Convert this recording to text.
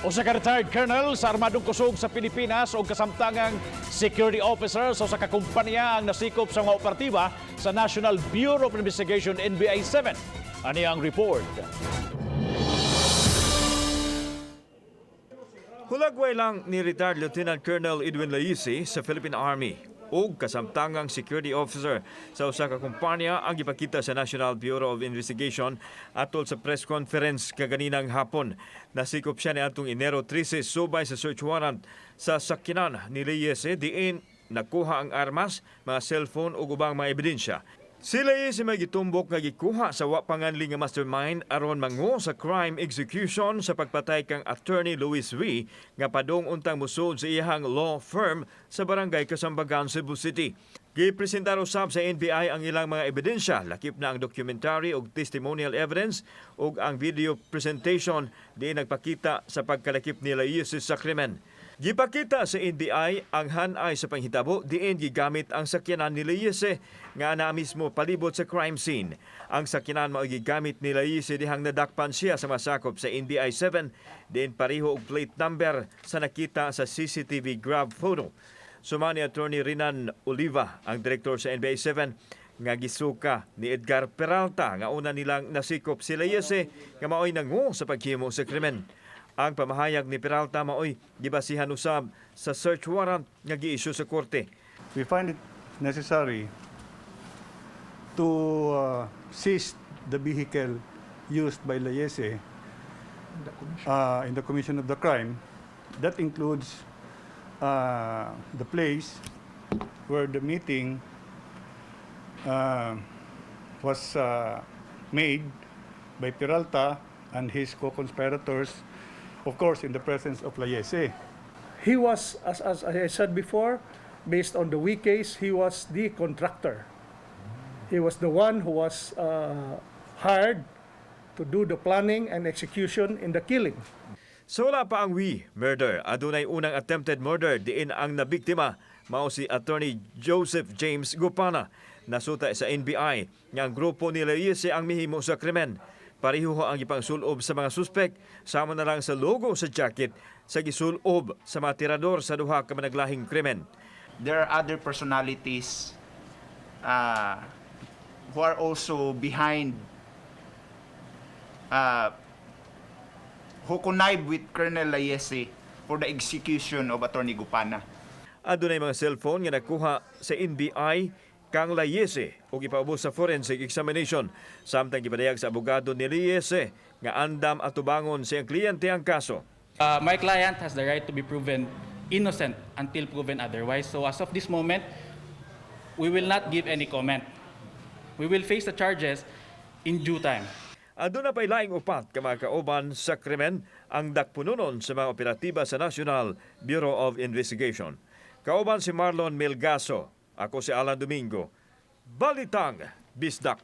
Usa ka retired colonel sa Armadong Kusog sa Pilipinas o kasamtangang security officer sa usa ka kumpanya ang nasikop sa mga operatiba sa National Bureau of Investigation NBI 7. Ani ang report. Hulagway lang ni retired Lieutenant Colonel Edwin Laisi sa Philippine Army o kasamtangang security officer sa usa ka kumpanya ang gipakita sa National Bureau of Investigation atol sa press conference kaganinang hapon. Nasikop siya niadtong Enero 13 subay sa search warrant sa sakyanan ni Laisi diin nakuha ang armas, mga cellphone ug ubang mga ebidensya. Sila si may gitumbok nga gikuha sa wapanganli nga mastermind aron mangu sa crime execution sa pagpatay kang attorney Luis V nga padong untang musod sa iyahang law firm sa barangay Kasambagan, Cebu City. Gipresentar usab sa NBI ang ilang mga ebidensya, lakip na ang documentary ug testimonial evidence ug ang video presentation di nagpakita sa pagkalakip ni Laisi sa krimen. Gipakita sa NBI ang hanay sa panghitabo diin gigamit ang sakyanan ni Laisi nga ana mismo palibot sa crime scene. Ang sakyanan mao gigamit ni Laisi dihang nadakpan siya sa masakop sa NBI 7 diin pareho og plate number sa nakita sa CCTV grab photo. Suma ni Attorney Rinan Oliva, ang direktor sa NBI 7, nga gisuka ni Edgar Peralta nga una nilang nasikop si Laisi nga maoy nangu sa paghimo sa krimen. Ang pamahayag ni Peralta maoy gibasihan usab sa search warrant nga gi-issue sa korte. We find it necessary to seize the vehicle used by Laisi in the commission of the crime. That includes the place where the meeting was made by Peralta and his co-conspirators, of course, in the presence of Laisi. He was, as I said before, based on the weak case, he was the contractor. He was the one who was hired to do the planning and execution in the killing. So wala pa ang murder, adunay unang attempted murder diin ang nabiktima mao si Attorney Joseph James Gupana. Nasuta sa NBI nga ang grupo ni Laisi ang mihimo sa krimen. Pareho ang ipangsulob sa mga suspek, sama na lang sa logo sa jacket sa gisulob sa mga tirador sa duha ka managlahing krimen. There are other personalities who are also behind, who connive with Colonel Laisi for the execution of Attorney Gupana. Adunay mga cellphone nga nakuha sa NBI kang Laisi o ipaubos sa forensic examination. Samtang gipadayag sa abogado ni Laisi nga andam at tubangon sa iyang kliyente ang kaso. My client has the right to be proven innocent until proven otherwise. So as of this moment, we will not give any comment. We will face the charges in due time. Aduna pay laing upat ka mga kauban sa krimen ang dakpununon sa mga operatiba sa National Bureau of Investigation. Kauban si Marlon Melgaso. Ako si Alan Domingo. Balitang Bisdak.